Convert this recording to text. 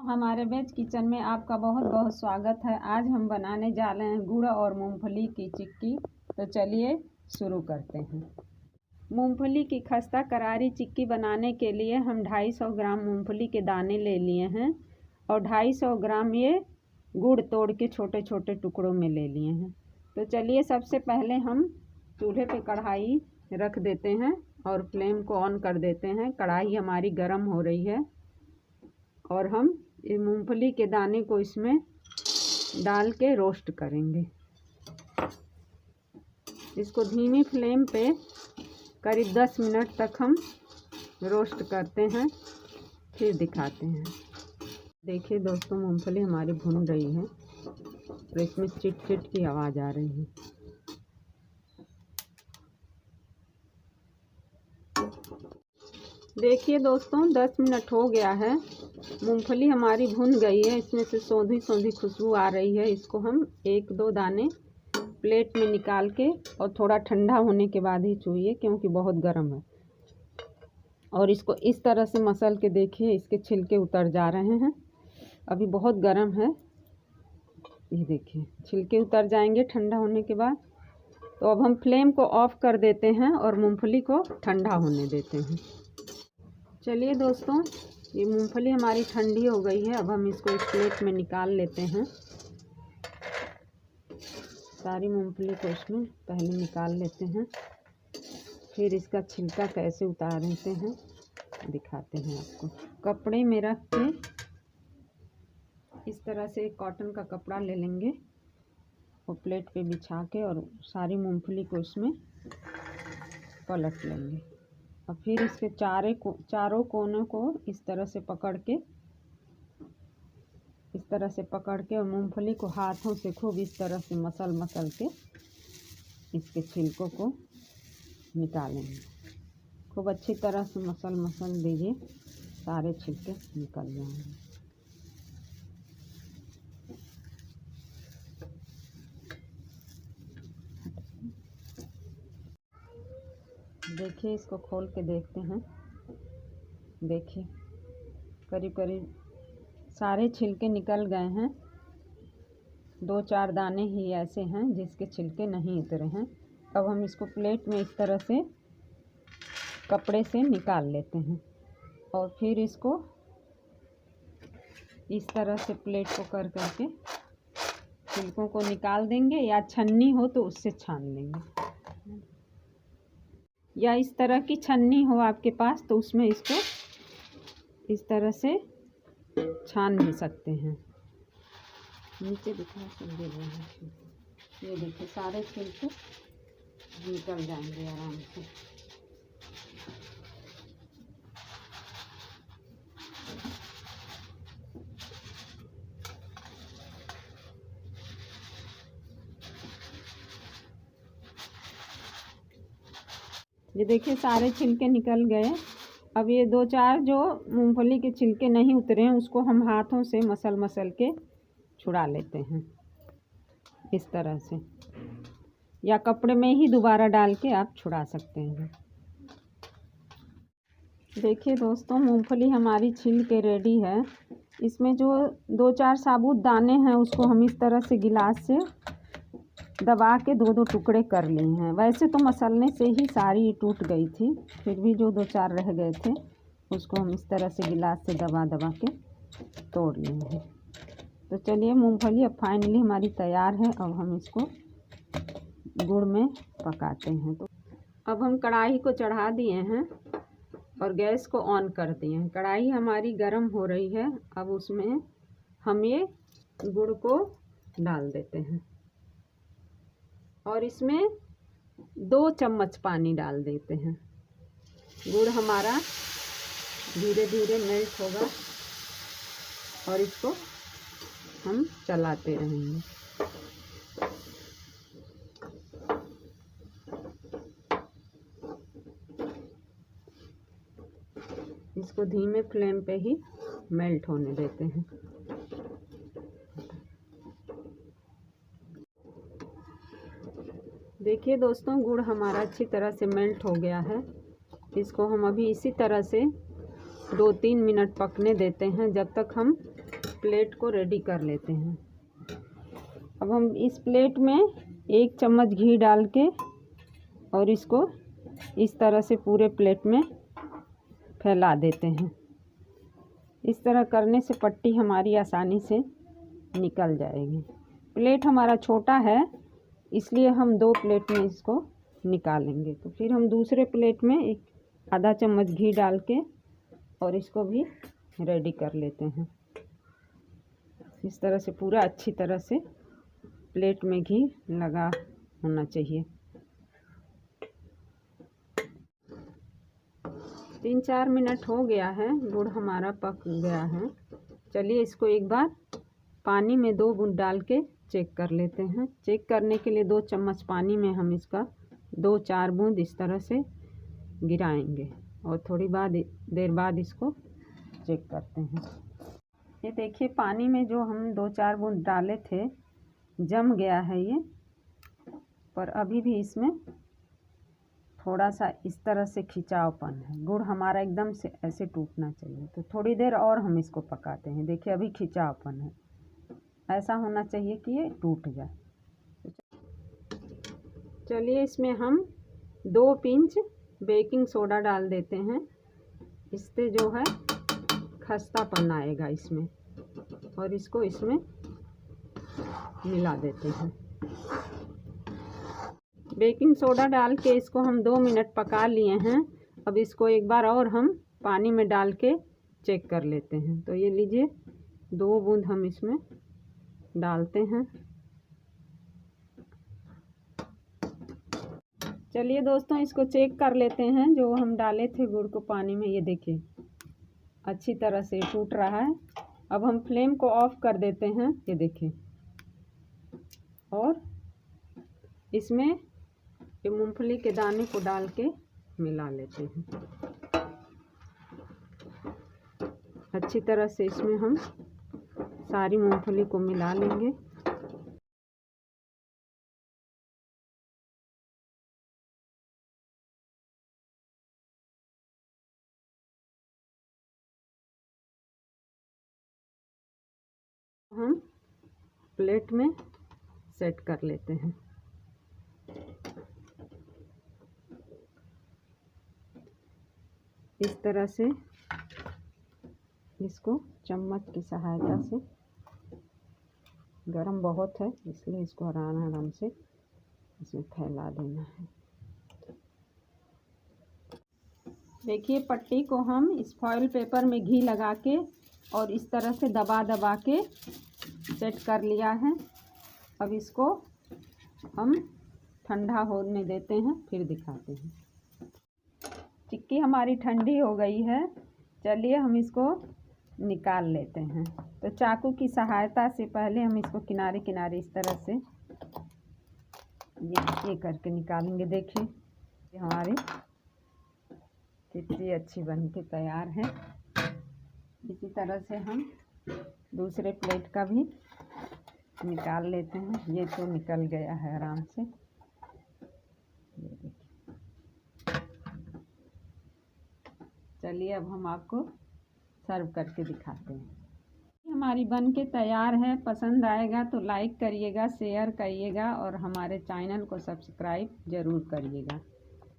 हमारे veg kitchen में आपका बहुत बहुत स्वागत है। आज हम बनाने जा रहे हैं गुड़ और मूंगफली की चिक्की। तो चलिए शुरू करते हैं। मूंगफली की खस्ता करारी चिक्की बनाने के लिए हम 250 ग्राम मूंगफली के दाने ले लिए हैं और 250 ग्राम ये गुड़ तोड़ के छोटे छोटे टुकड़ों में ले लिए हैं। तो चलिए सबसे पहले हम चूल्हे पे कढ़ाई रख देते हैं और फ्लेम को ऑन कर देते हैं। कढ़ाई हमारी गर्म हो रही है और हम ये मूंगफली के दाने को इसमें डाल के रोस्ट करेंगे। इसको धीमी फ्लेम पे करीब 10 मिनट तक हम रोस्ट करते हैं, फिर दिखाते हैं। देखिए दोस्तों, मूंगफली हमारी भुन रही है और इसमें चिट चिट की आवाज़ आ रही है। देखिए दोस्तों, 10 मिनट हो गया है। मूंगफली हमारी भुन गई है, इसमें से सौंधी सौंधी खुशबू आ रही है। इसको हम 1-2 दाने प्लेट में निकाल के और थोड़ा ठंडा होने के बाद ही छूइए, क्योंकि बहुत गर्म है। और इसको इस तरह से मसल के देखिए, इसके छिलके उतर जा रहे हैं। अभी बहुत गर्म है, ये देखिए छिलके उतर जाएंगे ठंडा होने के बाद। तो अब हम फ्लेम को ऑफ कर देते हैं और मूंगफली को ठंडा होने देते हैं। चलिए दोस्तों, ये मूंगफली हमारी ठंडी हो गई है। अब हम इसको एक प्लेट में निकाल लेते हैं। सारी मूंगफली को इसमें पहले निकाल लेते हैं, फिर इसका छिलका कैसे उतार लेते हैं दिखाते हैं आपको। कपड़े में रख के इस तरह से एक कॉटन का कपड़ा ले लेंगे और प्लेट पे बिछा के और सारी मूंगफली को इसमें पलट लेंगे। और फिर इसके चारों कोनों को इस तरह से पकड़ के और मूंगफली को हाथों से खूब इस तरह से मसल के इसके छिलकों को निकालेंगे। खूब अच्छी तरह से मसल दीजिए, सारे छिलके निकल जाएंगे। देखिए, इसको खोल के देखते हैं। देखिए करीब करीब सारे छिलके निकल गए हैं। 2-4 दाने ही ऐसे हैं जिसके छिलके नहीं उतरे हैं। अब हम इसको प्लेट में इस तरह से कपड़े से निकाल लेते हैं और फिर इसको इस तरह से प्लेट को कर करके छिलकों को निकाल देंगे, या छन्नी हो तो उससे छान लेंगे, या इस तरह की छन्नी हो आपके पास तो उसमें इसको इस तरह से छान भी सकते हैं। नीचे दिखा सब दे रहे हैं। ये देखिए सारे छिलके निकल जाएंगे आराम से। ये देखिए सारे छिलके निकल गए। अब ये 2-4 जो मूंगफली के छिलके नहीं उतरे हैं उसको हम हाथों से मसल के छुड़ा लेते हैं इस तरह से, या कपड़े में ही दोबारा डाल के आप छुड़ा सकते हैं। देखिए दोस्तों, मूंगफली हमारी छील के रेडी है। इसमें जो 2-4 साबुत दाने हैं उसको हम इस तरह से गिलास से दबा के 2-2 टुकड़े कर लिए हैं। वैसे तो मसलने से ही सारी टूट गई थी, फिर भी जो 2-4 रह गए थे उसको हम इस तरह से गिलास से दबा के तोड़ लिए हैं। तो चलिए, मूंगफली अब फाइनली हमारी तैयार है। अब हम इसको गुड़ में पकाते हैं। तो अब हम कढ़ाई को चढ़ा दिए हैं और गैस को ऑन कर दिए हैं। कढ़ाई हमारी गर्म हो रही है। अब उसमें हम ये गुड़ को डाल देते हैं और इसमें 2 चम्मच पानी डाल देते हैं। गुड़ हमारा धीरे धीरे मेल्ट होगा और इसको हम चलाते रहेंगे। इसको धीमे फ्लेम पे ही मेल्ट होने देते हैं। देखिए दोस्तों, गुड़ हमारा अच्छी तरह से मेल्ट हो गया है। इसको हम अभी इसी तरह से 2-3 मिनट पकने देते हैं, जब तक हम प्लेट को रेडी कर लेते हैं। अब हम इस प्लेट में 1 चम्मच घी डाल के और इसको इस तरह से पूरे प्लेट में फैला देते हैं। इस तरह करने से पट्टी हमारी आसानी से निकल जाएगी। प्लेट हमारा छोटा है, इसलिए हम 2 प्लेट में इसको निकालेंगे। तो फिर हम दूसरे प्लेट में 1 आधा चम्मच घी डाल के और इसको भी रेडी कर लेते हैं। इस तरह से पूरा अच्छी तरह से प्लेट में घी लगा होना चाहिए। 3-4 मिनट हो गया है, गुड़ हमारा पक गया है। चलिए इसको एक बार पानी में 2 बूंद डाल के चेक कर लेते हैं। चेक करने के लिए 2 चम्मच पानी में हम इसका 2-4 बूंद इस तरह से गिराएंगे और थोड़ी देर बाद इसको चेक करते हैं। ये देखिए पानी में जो हम 2-4 बूंद डाले थे जम गया है ये, पर अभी भी इसमें थोड़ा सा इस तरह से खिंचावपन है। गुड़ हमारा एकदम से ऐसे टूटना चाहिए, तो थोड़ी देर और हम इसको पकाते हैं। देखिए अभी खिंचावपन है, ऐसा होना चाहिए कि ये टूट जाए। चलिए इसमें हम 2 पिंच बेकिंग सोडा डाल देते हैं। इससे जो है खस्तापन आएगा इसमें, और इसको इसमें मिला देते हैं। बेकिंग सोडा डाल के इसको हम 2 मिनट पका लिए हैं। अब इसको एक बार और हम पानी में डाल के चेक कर लेते हैं। तो ये लीजिए 2 बूंद हम इसमें डालते हैं। चलिए दोस्तों इसको चेक कर लेते हैं। जो हम डाले थे गुड़ को पानी में, ये देखिए अच्छी तरह से टूट रहा है। अब हम फ्लेम को ऑफ कर देते हैं, ये देखिए, और इसमें ये मूंगफली के दाने को डाल के मिला लेते हैं। अच्छी तरह से इसमें हम सारी मूंगफली को मिला लेंगे। हम प्लेट में सेट कर लेते हैं। इस तरह से इसको चम्मच की सहायता से, गरम बहुत है इसलिए इसको आराम से इसमें फैला देना है। देखिए पट्टी को हम इस फॉइल पेपर में घी लगा के और इस तरह से दबा दबा के सेट कर लिया है। अब इसको हम ठंडा होने देते हैं, फिर दिखाते हैं। चिक्की हमारी ठंडी हो गई है। चलिए हम इसको निकाल लेते हैं। तो चाकू की सहायता से पहले हम इसको किनारे किनारे इस तरह से ये करके निकालेंगे। देखिए ये हमारी कितनी अच्छी बन के तैयार है। इसी तरह से हम दूसरे प्लेट का भी निकाल लेते हैं। ये तो निकल गया है आराम से, ये देखिए। चलिए अब हम आपको सर्व करके दिखाते हैं। हमारी बन के तैयार है। पसंद आएगा तो लाइक करिएगा, शेयर करिएगा और हमारे चैनल को सब्सक्राइब ज़रूर करिएगा।